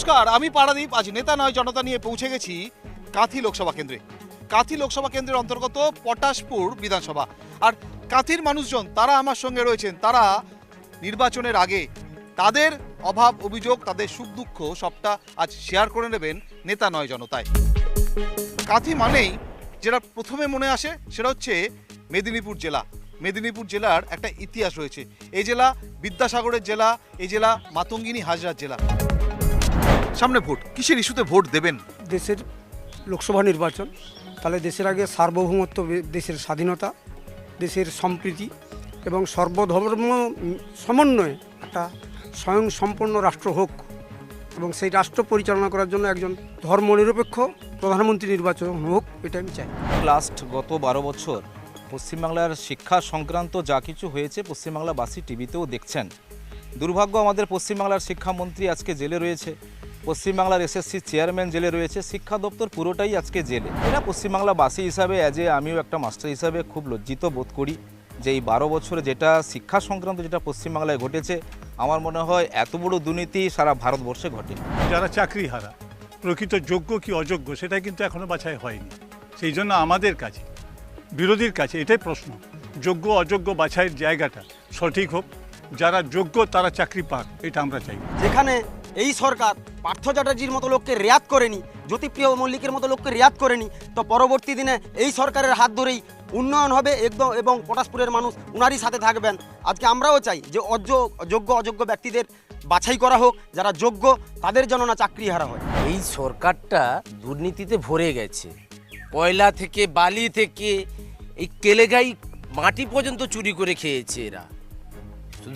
নমস্কার, আমি পারাদীপ। আজ নেতা নয় জনতা নিয়ে পৌঁছে গেছি কাঁথি লোকসভা কেন্দ্রে। কাঁথি লোকসভা কেন্দ্রের অন্তর্গত পটাশপুর বিধানসভা। আর কাঁথির মানুষজন তারা আমার সঙ্গে রয়েছেন। তারা নির্বাচনের আগে তাদের অভাব অভিযোগ, তাদের সুখ দুঃখ সবটা আজ শেয়ার করে নেবেন নেতা নয় জনতায়। কাঁথি মানেই যেটা প্রথমে মনে আসে সেটা হচ্ছে মেদিনীপুর জেলা। মেদিনীপুর জেলার একটা ইতিহাস রয়েছে। এই জেলা বিদ্যাসাগরের জেলা, এই জেলা মাতঙ্গিনী হাজরার জেলা। সামনে ভোট, কিসের ইস্যুতে ভোট দেবেন? দেশের লোকসভা নির্বাচন, তাহলে দেশের আগে সার্বভৌমত্ব, দেশের স্বাধীনতা, দেশের সম্প্রীতি এবং সর্বধর্ম সমন্বয়ে একটা স্বয়ংসম্পন্ন রাষ্ট্র হোক এবং সেই রাষ্ট্র পরিচালনা করার জন্য একজন ধর্মনিরপেক্ষ প্রধানমন্ত্রী নির্বাচন হোক, এটা আমি চাই। লাস্ট গত 12 বছর পশ্চিমবাংলার শিক্ষা সংক্রান্ত যা কিছু হয়েছে পশ্চিমবাংলাবাসী টিভিতেও দেখছেন। দুর্ভাগ্য, আমাদের পশ্চিমবাংলার শিক্ষামন্ত্রী আজকে জেলে রয়েছে, পশ্চিমবাংলার এসএসসি চেয়ারম্যান জেলে রয়েছে, শিক্ষা দপ্তর পুরোটাই আজকে জেলে। এটা পশ্চিমবাংলাবাসী হিসাবে আমিও একটা মাস্টার হিসাবে খুব লজ্জিত বোধ করি যে এই 12 বছরে যেটা শিক্ষা সংক্রান্ত যেটা পশ্চিমবাংলায় ঘটেছে, আমার মনে হয় এত বড় দুর্নীতি সারা ভারতবর্ষে ঘটেনি। যারা চাকরি হারা, প্রকৃত যোগ্য কি অযোগ্য সেটা কিন্তু এখনো বাছাই হয়নি। সেই জন্য আমাদের কাছে, বিরোধীর কাছে এটাই প্রশ্ন, যোগ্য অযোগ্য বাছাইয়ের জায়গাটা সঠিক হোক, যারা যোগ্য তারা চাকরি পাক, এটা আমরা চাই। যেখানে এই সরকার পার্থ চ্যাটার্জির মতো লোককে রেয়াত করেনি, জ্যোতিপ্রিয় মল্লিকের মতো লোককে রেয়াত করেনি, তো পরবর্তী দিনে এই সরকারের হাত ধরেই উন্নয়ন হবে একদম, এবং পটাশপুরের মানুষ উনারই সাথে থাকবেন। আজকে আমরাও চাই যে যোগ্য অযোগ্য ব্যক্তিদের বাছাই করা হোক, যারা যোগ্য তাদের যেন না চাকরি হারা হয়। এই সরকারটা দুর্নীতিতে ভরে গেছে। কয়লা থেকে বালি থেকে এই কেলেগাই মাটি পর্যন্ত চুরি করে খেয়েছে এরা।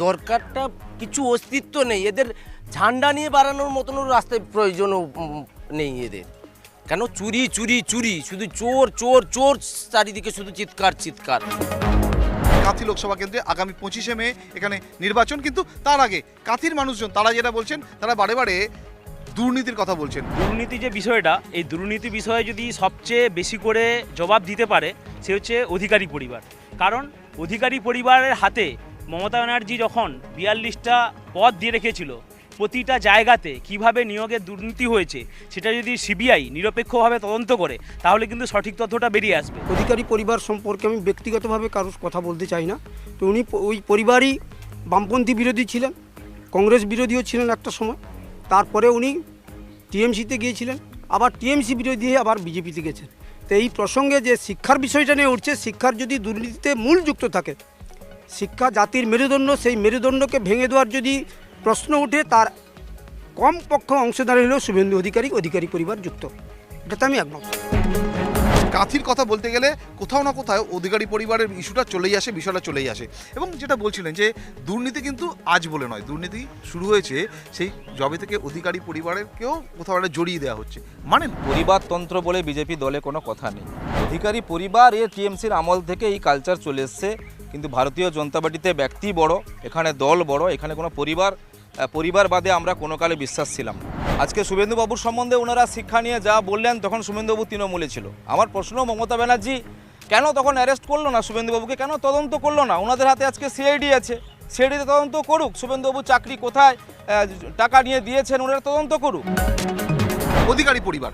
দরকারটা কিছু অস্তিত্ব নেই এদের, ঝান্ডা নিয়ে বাড়ানোর মতনও রাস্তায় প্রয়োজনও নেই এদের। কেন চুরি চুরি চুরি, শুধু চোর চোর চোর, চারিদিকে শুধু চিৎকার চিৎকার। কাঁথি লোকসভা কেন্দ্রে আগামী 25শে মে এখানে নির্বাচন, কিন্তু তার আগে কাঁথির মানুষজন তারা যেটা বলছেন, তারা বারে বারে দুর্নীতির কথা বলছেন। দুর্নীতি যে বিষয়টা, এই দুর্নীতি বিষয়ে যদি সবচেয়ে বেশি করে জবাব দিতে পারে সে হচ্ছে অধিকারী পরিবার। কারণ অধিকারী পরিবারের হাতে মমতা ব্যানার্জি যখন 42টা পদ দিয়ে রেখেছিল, প্রতিটা জায়গাতে কিভাবে নিয়োগের দুর্নীতি হয়েছে সেটা যদি সিবিআই নিরপেক্ষভাবে তদন্ত করে তাহলে কিন্তু সঠিক তথ্যটা বেরিয়ে আসবে। অধিকারী পরিবার সম্পর্কে আমি ব্যক্তিগতভাবে কারোর কথা বলতে চাই না। তো উনি ওই পরিবারই বামপন্থী বিরোধী ছিলেন, কংগ্রেস বিরোধীও ছিলেন একটা সময়। তারপরে উনি টিএমসিতে গিয়েছিলেন, আবার টিএমসি বিরোধী হয়ে আবার বিজেপিতে গেছেন। তো এই প্রসঙ্গে যে শিক্ষার বিষয়টা নিয়ে উঠছে, শিক্ষার যদি দুর্নীতিতে মূল যুক্ত থাকে, শিক্ষা জাতির মেরুদণ্ড, সেই মেরুদণ্ডকে ভেঙে দেওয়ার যদি প্রশ্ন ওঠে, তার কম পক্ষ অংশীদার হলেও শুভেন্দু অধিকারী পরিবার যুক্ত, এটাতে আমি একমত। কাঁথির কথা বলতে গেলে কোথাও না কোথাও অধিকারী পরিবারের ইস্যুটা চলেই আসে, বিষয়টা চলেই আসে। এবং যেটা বলছিলেন যে দুর্নীতি কিন্তু আজ বলে নয়, দুর্নীতি শুরু হয়েছে সেই জবে থেকে অধিকারী পরিবারেরকেও কোথাও একটা জড়িয়ে দেওয়া হচ্ছে। মানেন, পরিবারতন্ত্র বলে বিজেপি দলে কোনো কথা নেই। অধিকারী পরিবার টিএমসির আমল থেকে এই কালচার চলে এসছে, কিন্তু ভারতীয় জনতা পার্টিতে ব্যক্তি বড়, এখানে দল বড়, এখানে কোনো পরিবার বাদে আমরা কোনো কালে বিশ্বাস ছিলাম না। আজকে শুভেন্দুবাবুর সম্বন্ধে ওনারা শিক্ষা নিয়ে যা বললেন, তখন শুভেন্দুবাবু তৃণমূলে ছিল। আমার প্রশ্ন, মমতা ব্যানার্জি কেন তখন অ্যারেস্ট করলো না শুভেন্দুবাবুকে, কেন তদন্ত করলো না? ওনাদের হাতে আজকে সিআইডি আছে, সিআইডিতে তদন্ত করুক। শুভেন্দুবাবু চাকরি কোথায় টাকা নিয়ে দিয়েছেন ওনারা তদন্ত করুক। অধিকারী পরিবার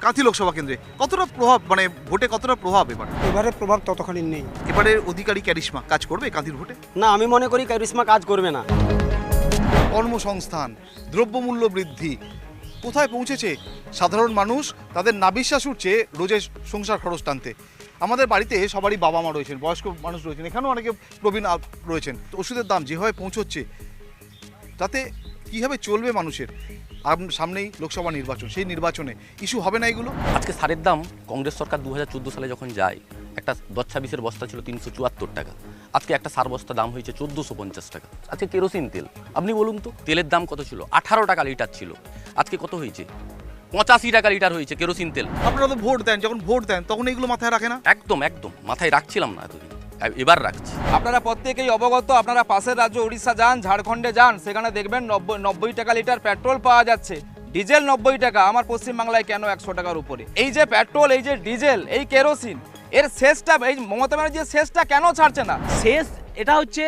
কাঁথি লোকসভা কেন্দ্রে কতটা প্রভাব, মানে ভোটে কতটা প্রভাব এবারে প্রভাব ততখানি নেই। এবারে অধিকারী ক্যারিশমা কাজ করবে কাঁথির ভোটে? না, আমি মনে করি ক্যারিশমা কাজ করবে না। কর্মসংস্থান, দ্রব্যমূল্য বৃদ্ধি কোথায় পৌঁছেছে? সাধারণ মানুষ তাদের নাবিশ্বাস উঠছে রোজের সংসার খরচ টানতে। আমাদের বাড়িতে সবারই বাবা মা রয়েছেন, বয়স্ক মানুষ রয়েছেন, এখানেও অনেকে প্রবীণ রয়েছেন। তো ওষুধের দাম যেভাবে পৌঁছচ্ছে, তাতে কীভাবে চলবে মানুষের? সামনেই লোকসভা নির্বাচন, সেই নির্বাচনে ইস্যু হবে না এগুলো? আজকে সারের দাম কংগ্রেস সরকার 2014 সালে যখন যায়, একটা 10-26-এর বস্তা ছিল 374 টাকা, আজকে একটা সার বস্তা দাম হয়েছে 1450 টাকা। আজকে কেরোসিন তেল, আপনি বলুন তো, তেলের দাম কত ছিল? 18 টাকা লিটার ছিল, আজকে কত হয়েছে? 85 টাকা লিটার হয়েছে কেরোসিন তেল। আপনারা তো ভোট দেন, যখন ভোট দেন তখন এগুলো মাথায় রাখে না? একদম মাথায় রাখছিলাম না এতদিন, এবার রাখছি। আপনারা প্রত্যেকেই অবগত, আপনারা পাশের রাজ্য উড়িষ্যা যান, ঝাড়খণ্ডে যান, সেখানে দেখবেন 90 টাকা লিটার পেট্রোল পাওয়া যাচ্ছে, ডিজেল 90 টাকা। আমার পশ্চিমবাংলায় কেন 100 টাকার উপরে? এই যে পেট্রোল, এই যে ডিজেল, এই কেরোসিন, এর শেষটা এই মমতা ব্যানার্জির শেষটা কেন ছাড়ছে না? শেষ এটা হচ্ছে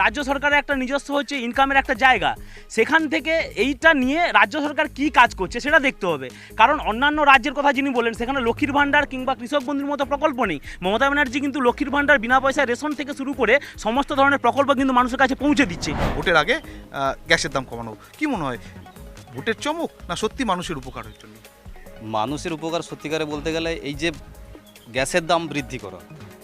রাজ্য সরকারের একটা নিজস্ব হচ্ছে ইনকামের একটা জায়গা, সেখান থেকে এইটা নিয়ে রাজ্য সরকার কি কাজ করছে সেটা দেখতে হবে। কারণ অন্যান্য রাজ্যের কথা যিনি বলেন সেখানে লক্ষ্মীর ভাণ্ডার কিংবা কৃষক বন্ধুর মতো প্রকল্প নেই। মমতা ব্যানার্জি কিন্তু লক্ষ্মীর ভাণ্ডার, বিনা পয়সায় রেশন থেকে শুরু করে সমস্ত ধরনের প্রকল্প কিন্তু মানুষের কাছে পৌঁছে দিচ্ছে। ভোটের আগে গ্যাসের দাম কমানো, কি মনে হয় ভোটের চমক না সত্যি মানুষের উপকারের জন্য? মানুষের উপকার সত্যিকারে বলতে গেলে এই যে গ্যাসের দাম বৃদ্ধি করা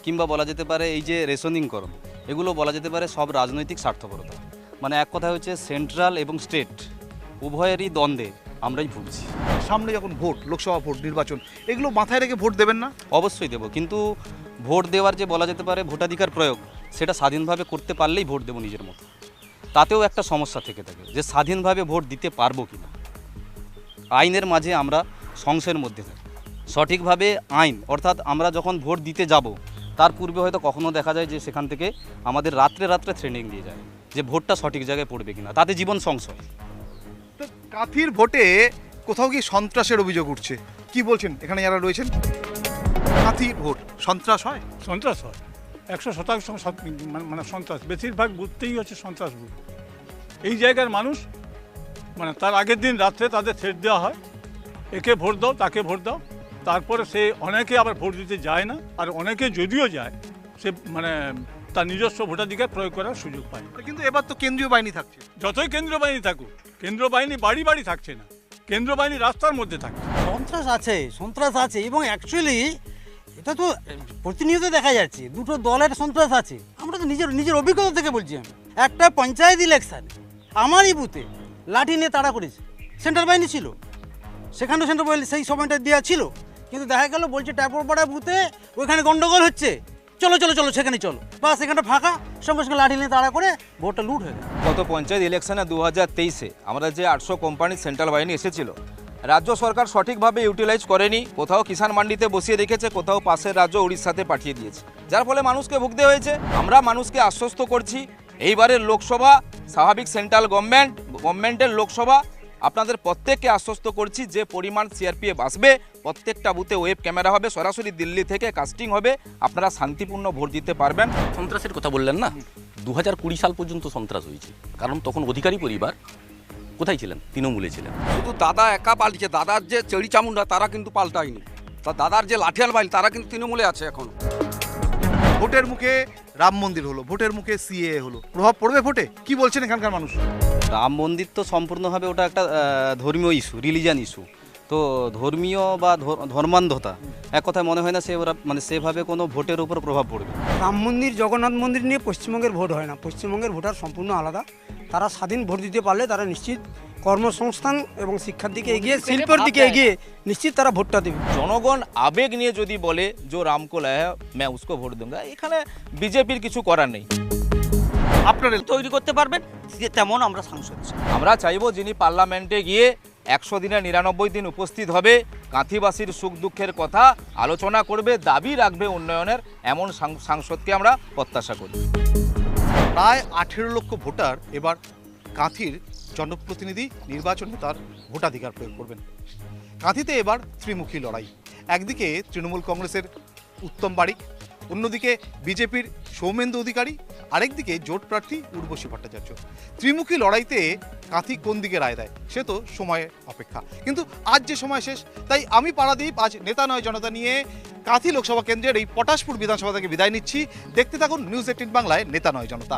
কিংবা বলা যেতে পারে এই যে রেশনিংকরণ, এগুলো বলা যেতে পারে সব রাজনৈতিক স্বার্থপরতা। মানে এক কথা হচ্ছে সেন্ট্রাল এবং স্টেট উভয়েরই দ্বন্দ্বে আমরাই ভুগছি। সামনে যখন ভোট, লোকসভা ভোট, নির্বাচন, এগুলো মাথায় রেখে ভোট দেবেন না? অবশ্যই দেব, কিন্তু ভোট দেওয়ার যে বলা যেতে পারে ভোটাধিকার প্রয়োগ, সেটা স্বাধীনভাবে করতে পারলেই ভোট দেবো নিজের মতো। তাতেও একটা সমস্যা থেকে থাকে যে স্বাধীনভাবে ভোট দিতে পারবো কি না। আইনের মাঝে আমরা সংশয়ের মধ্যে থাকি। সঠিকভাবে আইন অর্থাৎ আমরা যখন ভোট দিতে যাব তার পূর্বে হয়তো কখনো দেখা যায় যে সেখান থেকে আমাদের রাত্রে রাত্রে ট্রেনিং দিয়ে যায় যে ভোটটা সঠিক জায়গায় পড়বে কিনা, তাতে জীবন সংশয়। তো কাঁথির ভোটে কোথাও কি সন্ত্রাসের অভিযোগ উঠছে, কি বলছেন এখানে যারা রয়েছেন? কাঁথির ভোট সন্ত্রাস হয়? সন্ত্রাস হয় 100% মানে সন্ত্রাস। বেশিরভাগ বুথতেই হচ্ছে সন্ত্রাস বুথ। এই জায়গার মানুষ মানে তার আগের দিন রাত্রে তাদের থ্রেট দেওয়া হয়, একে ভোট দাও তাকে ভোট দাও। তারপরে সে অনেকে আবার ভোট দিতে যায় না, আর অনেকে যদিও যায় সে মানে তার নিজস্ব ভোটাধিকার প্রয়োগ করার সুযোগ পায়। কিন্তু এবার তো কেন্দ্রীয় বাহিনী থাকছে। যতই কেন্দ্রীয় বাহিনী থাকুক, কেন্দ্রীয় বাহিনী বাড়ি বাড়ি থাকছে না, কেন্দ্রীয় বাহিনী রাস্তার মধ্যে থাকছে। সন্ত্রাস আছে এবং অ্যাকচুয়ালি এটা তো প্রতিনিয়ত দেখা যাচ্ছে দুটো দলের সন্ত্রাস আছে। আমরা তো নিজের অভিজ্ঞতা থেকে বলছি। আমি একটা পঞ্চায়েত ইলেকশন আমারই বুথে লাঠি নিয়ে তাড়া করেছে, সেন্ট্রাল বাহিনী ছিল, সেখানেও সেন্ট্রাল বাহিনী সেই সময়টা দেওয়া ছিল, কিন্তু দেখা গেল বলছে ট্যাপরপাড়া বুথে ওইখানে গন্ডগোল হচ্ছে, চলো চলো চলো সেখানে চলো, বা সেখানটা ফাঁকা, সঙ্গে সঙ্গে লাঠি নিয়ে তাড়া করে ভোটটা লুট হয়ে গেল। গত পঞ্চায়েত ইলেকশনে 2023-এ আমরা যে 800 কোম্পানির সেন্ট্রাল বাহিনী এসেছিল, রাজ্য সরকার সঠিকভাবে ইউটিলাইজ করেনি। কোথাও কিষাণ মান্ডিতে বসিয়ে রেখেছে, কোথাও পাশের রাজ্য উড়িষ্যাতে পাঠিয়ে দিয়েছে, যার ফলে মানুষকে ভুগতে হয়েছে। আমরা মানুষকে আশ্বস্ত করছি এইবারের লোকসভা স্বাভাবিক সেন্ট্রাল গভর্নমেন্টের লোকসভা, আপনাদের প্রত্যেককে আশ্বস্ত করছি যে পরিমাণ সিআরপিএফ আসবে, প্রত্যেকটা বুথে ওয়েব ক্যামেরা হবে, সরাসরি দিল্লি থেকে কাস্টিং হবে, আপনারা শান্তিপূর্ণ ভোট দিতে পারবেন। সন্ত্রাসের কথা বললেন না, 2020 সাল পর্যন্ত সন্ত্রাস হয়েছে, কারণ তখন অধিকারী পরিবার কোথায় ছিলেন? তৃণমূলে ছিলেন। শুধু দাদা একা পাল্টেছে, দাদার যে চেড়ি চামুন্ডা তারা কিন্তু পাল্টায়নি, তা দাদার যে লাঠিয়াল বাইল তারা কিন্তু তৃণমূলে আছে এখন। ভোটের মুখে রাম মন্দির হলো, ভোটের মুখে সিএএ হলো, প্রভাব পড়বে ভোটে? কি বলছেন এখানকার মানুষ? রাম মন্দির তো সম্পূর্ণভাবে ওটা একটা ধর্মীয় ইস্যু, রিলিজিয়ান ইস্যু। তো ধর্মীয় বা ধর্মান্ধতা এক কথায় মনে হয় না সে ওরা মানে সেভাবে কোনো ভোটের উপর প্রভাব পড়বে। রাম মন্দির, জগন্নাথ মন্দির নিয়ে পশ্চিমবঙ্গের ভোট হয় না। পশ্চিমবঙ্গের ভোটার সম্পূর্ণ আলাদা। তারা স্বাধীন ভোট দিতে পারলে তারা নিশ্চিত কর্মসংস্থান এবং শিক্ষার দিকে এগিয়ে, শিল্পের দিকে এগিয়ে নিশ্চিত তারা ভোটটা দেবে। জনগণ আবেগ নিয়ে যদি বলে যে রামকো লায়া मैं उसको ভোট दूंगा, এখানে বিজেপির কিছু করার নেই। আপনারা তৈরি করতে পারবেন তেমন আমরা সাংসদ। আমরা চাইবো যিনি পার্লামেন্টে গিয়ে 100 দিনে 99 দিন উপস্থিত হবে, কাঁথিবাসীর সুখ দুঃখের কথা আলোচনা করবে, দাবি রাখবে উন্নয়নের, এমন সাংসদকে আমরা প্রত্যাশা করি। প্রায় 18 লক্ষ ভোটার এবার কাঁথির জনপ্রতিনিধি নির্বাচনে তার ভোটাধিকার প্রয়োগ করবেন। কাঁথিতে এবার ত্রিমুখী লড়াই। একদিকে তৃণমূল কংগ্রেসের উত্তম বারিক, অন্যদিকে বিজেপির সৌমেন্দু অধিকারী, আরেকদিকে জোট প্রার্থী উর্বশী ভট্টাচার্য। ত্রিমুখী লড়াইতে কাঁথি কোন দিকে রায় দেয় সে তো সময়ের অপেক্ষা, কিন্তু আজ যে সময় শেষ, তাই আমি পারাদীপ আজ নেতা নয় জনতা নিয়ে কাঁথি লোকসভা কেন্দ্রের এই পটাশপুর বিধানসভা থেকে বিদায় নিচ্ছি। দেখতে থাকুন নিউজ 18 বাংলায় নেতা নয় জনতা।